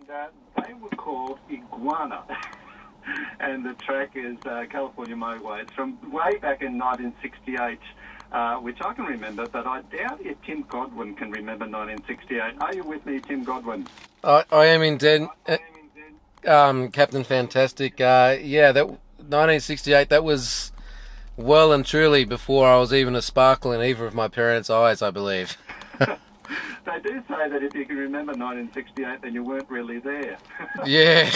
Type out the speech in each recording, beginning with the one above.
They were called Iguana. And the track is California Motorway. It's from way back in 1968, which I can remember, but I doubt if Tim Godwin can remember 1968. Are you with me, Tim Godwin? I am indeed, Captain Fantastic. Yeah, that 1968. That was well and truly before I was even a sparkle in either of my parents' eyes, I believe. They do say that if you can remember 1968, then you weren't really there. Yeah,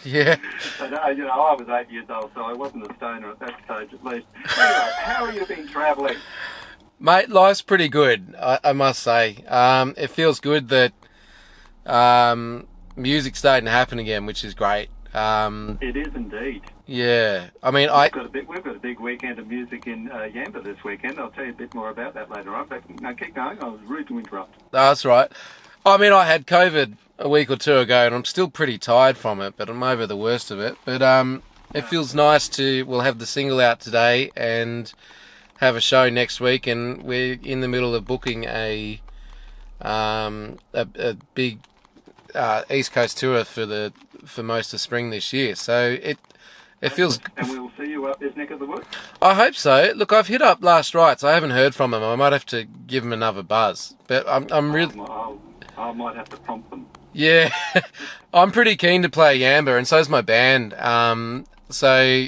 yeah. But, I was 8 years old, so I wasn't a stoner at that stage at least. Anyway, how have you been travelling? Mate, life's pretty good, I must say. It feels good that music's starting to happen again, which is great. It is indeed. Yeah, I mean, we've got a big weekend of music in Yamba this weekend. I'll tell you a bit more about that later on. But no, keep going. I was rude to interrupt. That's right. I mean, I had COVID a week or two ago, and I'm still pretty tired from it, but I'm over the worst of it. But it feels nice we'll have the single out today and have a show next week, and we're in the middle of booking a big East Coast tour for most of spring this year. So it feels. And we'll see you up this neck of the woods. I hope so. Look, I've hit up Last Rites. I haven't heard from them. I might have to give them another buzz. But I'm really. I might have to prompt them. Yeah, I'm pretty keen to play Yamba, and so's my band. So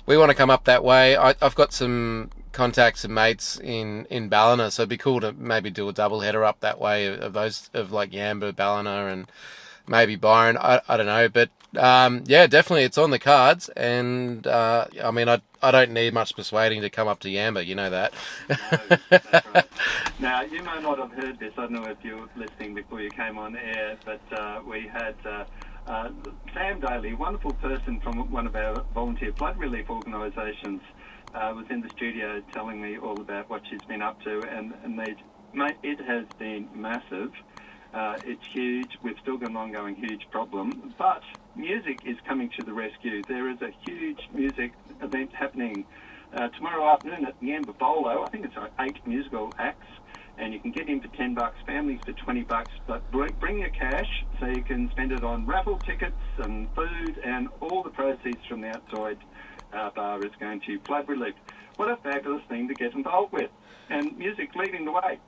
we want to come up that way. I've got some contacts and mates in Ballina, so it'd be cool to maybe do a double header up that way of like Yamba, Ballina, and maybe Byron. I don't know, but yeah, definitely it's on the cards. And I mean, I don't need much persuading to come up to Yamba. You know that. No, that's right. Now, you may not have heard this. I don't know if you were listening before you came on air, but we had Sam Daly, a wonderful person from one of our volunteer flood relief organisations, was in the studio telling me all about what she's been up to, and mate, it has been massive. It's huge. We've still got an ongoing huge problem, but music is coming to the rescue. There is a huge music event happening tomorrow afternoon at Yamba Bolo. I think it's 8 musical acts, and you can get in for $10, families for $20, but bring your cash so you can spend it on raffle tickets and food, and all the proceeds from the outside bar is going to flood relief. What a fabulous thing to get involved with, and music leading the way.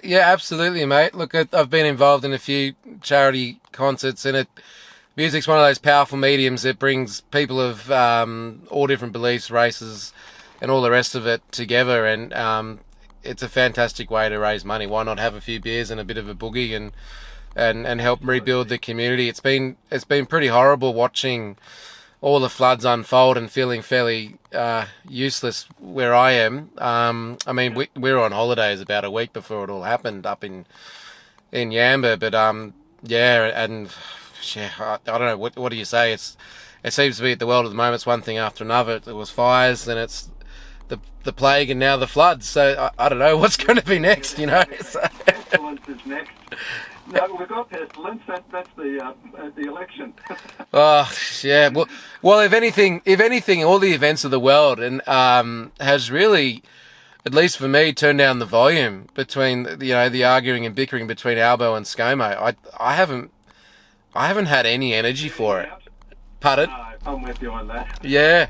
Yeah, absolutely, mate. Look, I've been involved in a few charity concerts, and music's one of those powerful mediums that brings people of all different beliefs, races, and all the rest of it together. And it's a fantastic way to raise money. Why not have a few beers and a bit of a boogie and help rebuild the community? It's been pretty horrible watching all the floods unfold and feeling fairly useless where I am. I mean, we were on holidays about a week before it all happened up in Yamba, but yeah, and yeah, I don't know, what do you say? It seems to be at the world at the moment, it's one thing after another. It was fires, then it's the plague, and now the floods. So I don't know what's going to be next, you know. Pestilence is next. No, we've got pestilence. That's the election. Oh yeah. Well, if anything, all the events of the world and has really, at least for me, turned down the volume between the arguing and bickering between Albo and ScoMo. I haven't had any energy for it. Pardon? No, I'm with you on that. Yeah.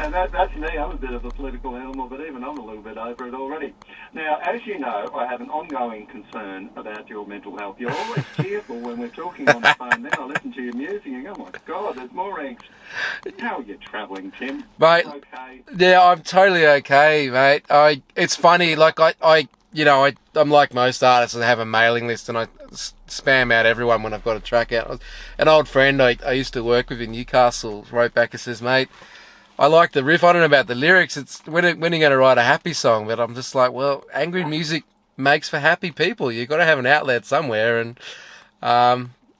And that's me. I'm a bit of a political animal, but even I'm a little bit over it already. Now, as you know, I have an ongoing concern about your mental health. You're always cheerful when we're talking on the phone. Then I listen to your music and go, oh my God, there's more angst. How are you travelling, Tim? Mate, okay? Yeah, I'm totally okay, mate. It's funny, like I'm like most artists, I have a mailing list and I spam out everyone when I've got a track out. An old friend I used to work with in Newcastle wrote back and says, mate, I like the riff. I don't know about the lyrics. It's when are you going to write a happy song? But I'm just like, well, angry music makes for happy people. You've got to have an outlet somewhere. And,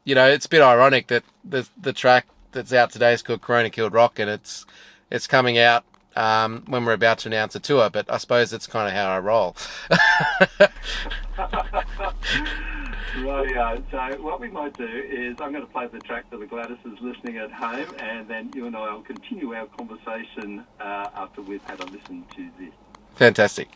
it's a bit ironic that the track that's out today is called Corona Killed Rock, and it's coming out when we're about to announce a tour, but I suppose that's kind of how I roll. Rightio. So what we might do is I'm going to play the track for the Gladys's listening at home, and then you and I will continue our conversation after we've had a listen to this. Fantastic.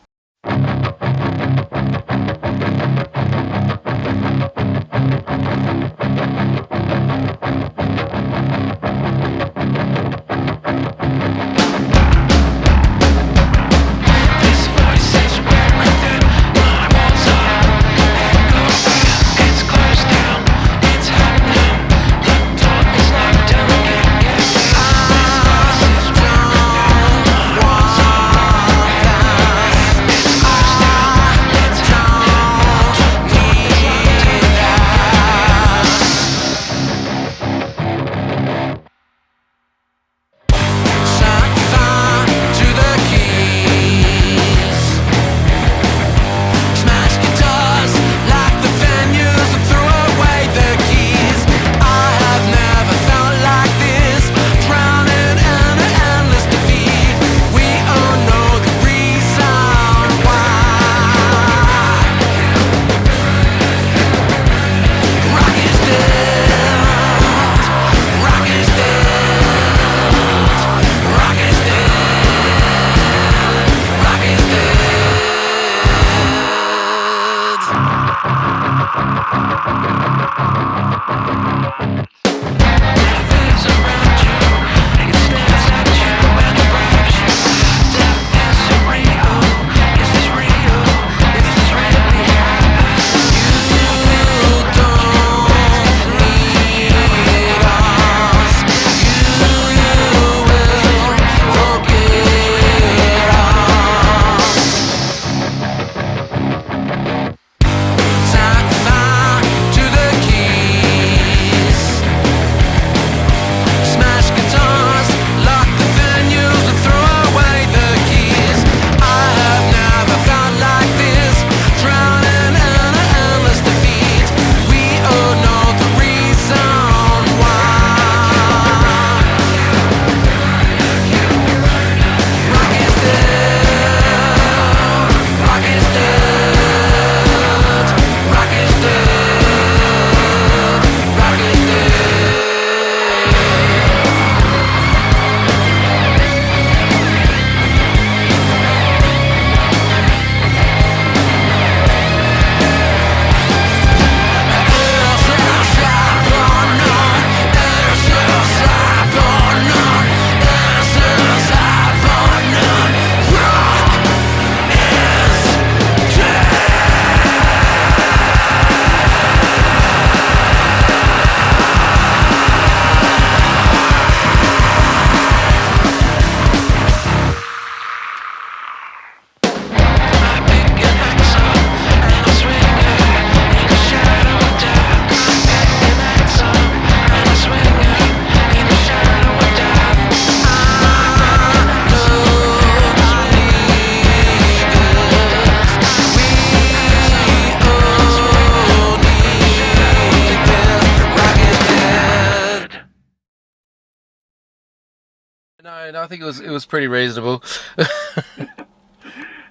No, I think it was pretty reasonable.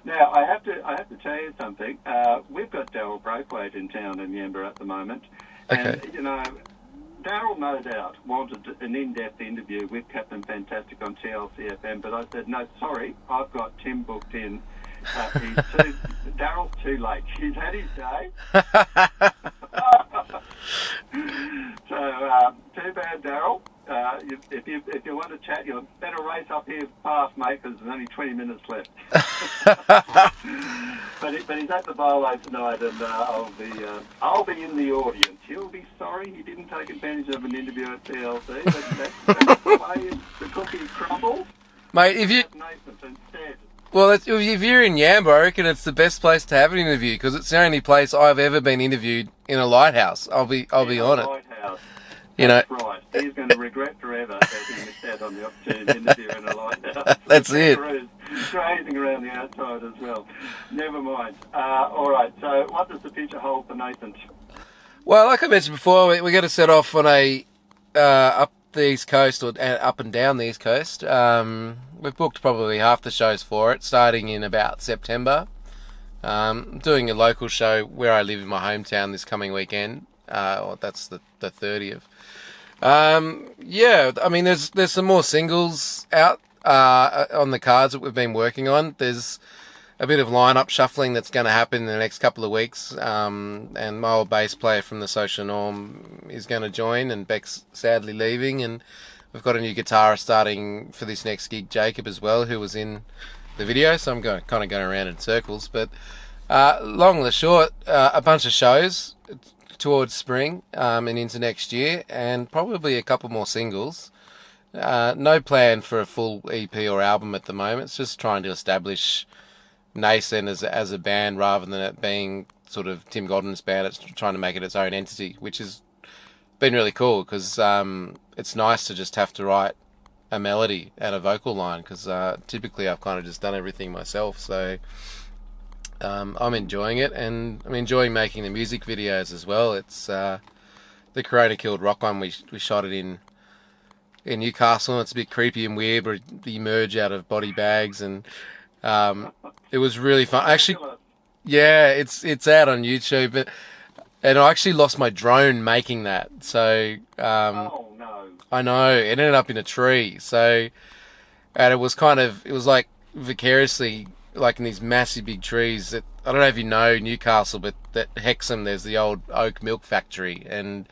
Now, I have to tell you something. We've got Daryl Braithwaite in town in Yamba at the moment. And, Okay. you know, Daryl, no doubt, wanted an in-depth interview with Captain Fantastic on TLCFM, but I said, no, sorry, I've got Tim booked in. Daryl's too late. He's had his day. So, too bad, Daryl. If you want to chat, you better race up here fast, mate, because there's only 20 minutes left. but he's at the bolo tonight, and I'll be in the audience. He'll be sorry he didn't take advantage of an interview at TLC, but that's the way the cookie crumbles. Mate, if you... Nathan instead. Well, if you're in Yamba, I reckon it's the best place to have an interview because it's the only place I've ever been interviewed in a lighthouse. I'll be on it. Lighthouse. You That's know, right. He's going to regret forever that he missed out on the opportunity to interview in a lighthouse. That's it. Grazing around the outside as well. Never mind. All right. So, what does the future hold for Nathan? well, like I mentioned before, we're going to set off on a up the East Coast or up and down the East Coast. We've booked probably half the shows for it, starting in about September. Doing a local show where I live in my hometown this coming weekend. That's the 30th. Yeah, I mean, there's some more singles out on the cards that we've been working on. There's a bit of lineup shuffling that's going to happen in the next couple of weeks. And my old bass player from the Social Norm is going to join, and Beck's sadly leaving. And we've got a new guitarist starting for this next gig, Jacob, as well, who was in the video. So I'm kind of going around in circles. But long and short, a bunch of shows towards spring and into next year, and probably a couple more singles. No plan for a full EP or album at the moment. It's just trying to establish NASCENT as a band rather than it being sort of Tim Godwin's band. It's trying to make it its own entity, which has been really cool because it's nice to just have to write a melody and a vocal line because typically I've kind of just done everything myself. So I'm enjoying it, and I'm enjoying making the music videos as well. It's the Corona Killed Rock one. We shot it in Newcastle. It's a bit creepy and weird, where you emerge out of body bags, and it was really fun. Actually, yeah, it's out on YouTube, and I actually lost my drone making that. So Oh no! I know it ended up in a tree. So, and it was like vicariously, like in these massive big trees that, I don't know if you know Newcastle, but that Hexham, there's the old oak milk factory, and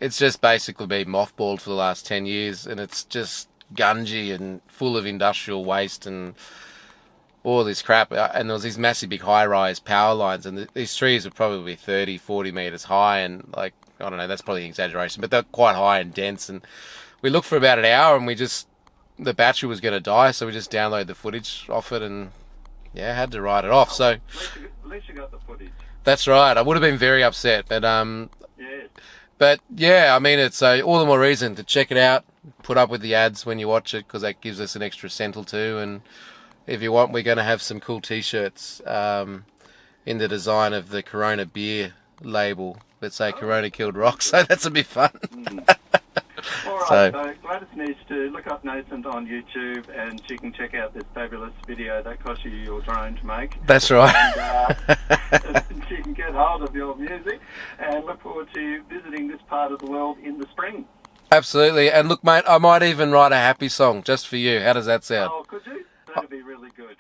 it's just basically been mothballed for the last 10 years, and it's just gungy and full of industrial waste and all this crap. And there was these massive big high-rise power lines, and these trees were probably 30, 40 metres high, and like, I don't know, that's probably an exaggeration, but they're quite high and dense. And we looked for about an hour, and the battery was going to die, so we just downloaded the footage off it, and yeah, had to write it off. So At least you got the footage. that's right. I would have been very upset, but Yes. but yeah, I mean, it's all the more reason to check it out. Put up with the ads when you watch it, because that gives us an extra cent or two. And if you want, we're going to have some cool T-shirts in the design of the Corona beer label that say Corona Killed Rock. So that's a bit fun. All right, so Gladys needs to look up NASCENT on YouTube, and she can check out this fabulous video that cost you your drone to make. That's right. And she can get hold of your music, and look forward to visiting this part of the world in the spring. Absolutely. And look, mate, I might even write a happy song just for you. How does that sound? Oh, could you? That'd be really good.